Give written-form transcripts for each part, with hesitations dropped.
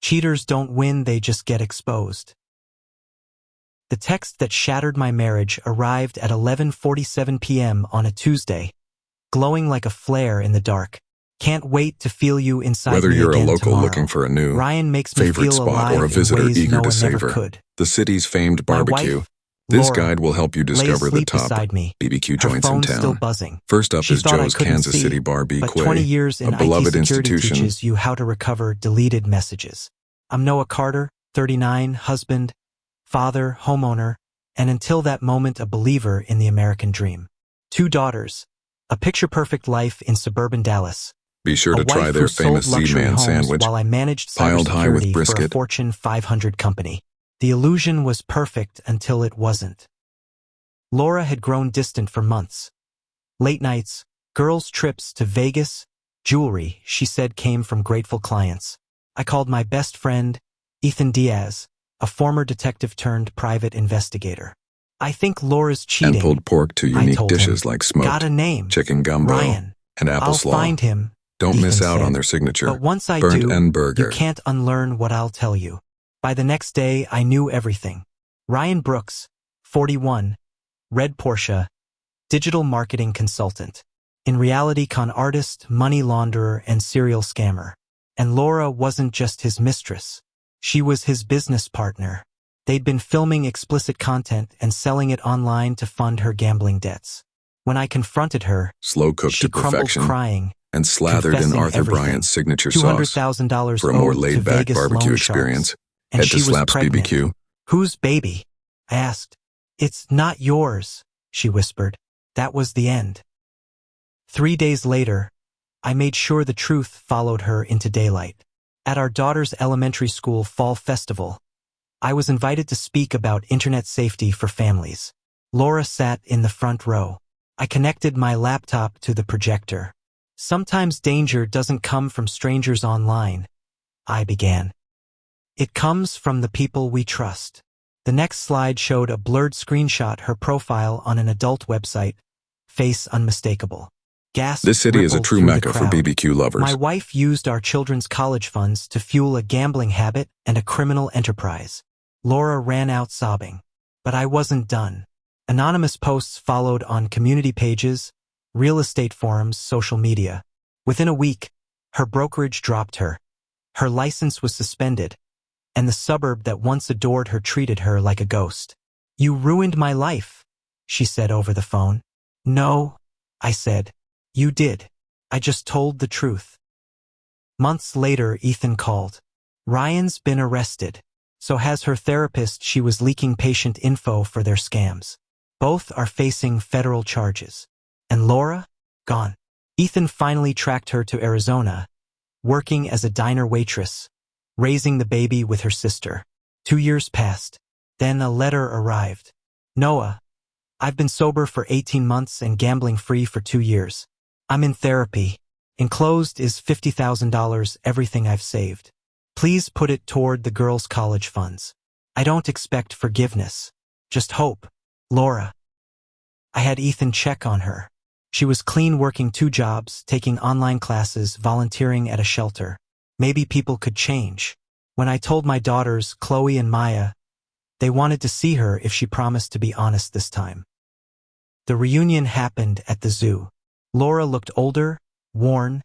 Cheaters don't win, they just get exposed. The text that shattered my marriage arrived at 11:47 p.m. on a Tuesday, glowing like a flare in the dark. Can't wait to feel you inside Whether me you're a again local tomorrow. looking for a new Ryan makes me favorite feel spot alive or a visitor in ways eager no to one never savor could. the city's famed My barbecue, wife, this Laura, guide will help you lay discover the asleep top beside me, BBQ her joints in phone still town. buzzing. First up She is thought I Joe's couldn't Kansas see, City Bar B. but 20 Quay, years in a IT beloved security institution. teaches you how to recover deleted messages. I'm Noah Carter, 39, husband, father, homeowner, and until that moment a believer in the American dream. 2 daughters, a picture-perfect life in suburban Dallas. Be sure A to try wife their who sold famous luxury Seaman homes sandwich, while I managed piled high with cybersecurity for a brisket. Fortune 500 company. The illusion was perfect until it wasn't. Laura had grown distant for months. Late nights, girls' trips to Vegas, jewelry, she said, came from grateful clients. I called my best friend, Ethan Diaz, a former detective turned private investigator. I think Laura's cheating, and pulled pork to I unique told dishes him. like smoked Got a name. chicken gumbo Ryan. and apple I'll slaw. find him. Don't miss Ethan out on said. their signature But once I burnt do, end burger. you can't unlearn what I'll tell you. By the next day, I knew everything. Ryan Brooks, 41, red Porsche, digital marketing consultant. In reality, con artist, money launderer, and serial scammer. And Laura wasn't just his mistress. She was his business partner. They'd been filming explicit content and selling it online to fund her gambling debts. When I confronted her, slow cooked she to crumbled perfection crying, and slathered in confessing Arthur everything. Bryant's signature sauce. $200,000 For a more owed to laid-back Vegas barbecue loan experience, sharks. And head she to was Slaps pregnant. BBQ. Whose baby? I asked. It's not yours, she whispered. That was the end. 3 days later, I made sure the truth followed her into daylight. At our daughter's elementary school fall festival, I was invited to speak about internet safety for families. Laura sat in the front row. I connected my laptop to the projector. Sometimes danger doesn't come from strangers online, I began. It comes from the people we trust. The next slide showed a blurred screenshot, her profile on an adult website, face unmistakable. Gasps This city is a rippled true through the mecca for crowd. BBQ lovers. My wife used our children's college funds to fuel a gambling habit and a criminal enterprise. Laura ran out sobbing. But I wasn't done. Anonymous posts followed on community pages, real estate forums, social media. Within a week, her brokerage dropped her. Her license was suspended, and the suburb that once adored her treated her like a ghost. You ruined my life, she said over the phone. No, I said. You did. I just told the truth. Months later, Ethan called. Ryan's been arrested. So has her therapist. She was leaking patient info for their scams. Both are facing federal charges. And Laura? Gone. Ethan finally tracked her to Arizona, working as a diner waitress, raising the baby with her sister. 2 years passed. Then a letter arrived. Noah, I've been sober for 18 months and gambling free for 2 years. I'm in therapy. Enclosed is $50,000, everything I've saved. Please put it toward the girls' college funds. I don't expect forgiveness. Just hope. Laura. I had Ethan check on her. She was clean, working 2 jobs, taking online classes, volunteering at a shelter. Maybe people could change. When I told my daughters, Chloe and Maya, they wanted to see her if she promised to be honest this time. The reunion happened at the zoo. Laura looked older, worn,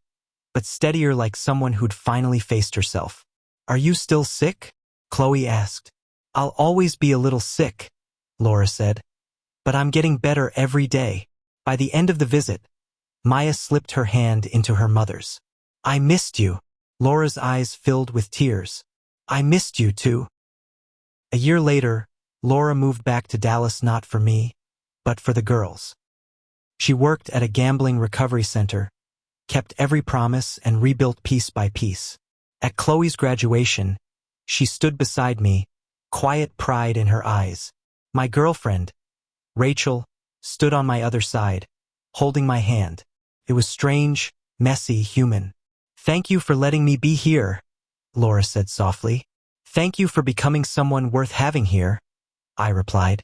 but steadier, like someone who'd finally faced herself. Are you still sick? Chloe asked. I'll always be a little sick, Laura said. But I'm getting better every day. By the end of the visit, Maya slipped her hand into her mother's. I missed you. Laura's eyes filled with tears. I missed you too. A year later, Laura moved back to Dallas, not for me, but for the girls. She worked at a gambling recovery center, kept every promise, and rebuilt piece by piece. At Chloe's graduation, she stood beside me, quiet pride in her eyes. My girlfriend, Rachel, stood on my other side, holding my hand. It was strange, messy, human. Thank you for letting me be here, Laura said softly. Thank you for becoming someone worth having here, I replied.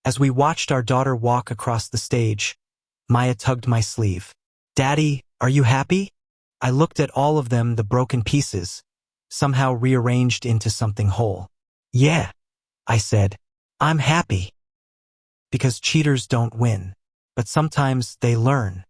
As we watched our daughter walk across the stage, Maya tugged my sleeve. Daddy, are you happy? I looked at all of them, the broken pieces, somehow rearranged into something whole. Yeah, I said, I'm happy. Because cheaters don't win, but sometimes they learn.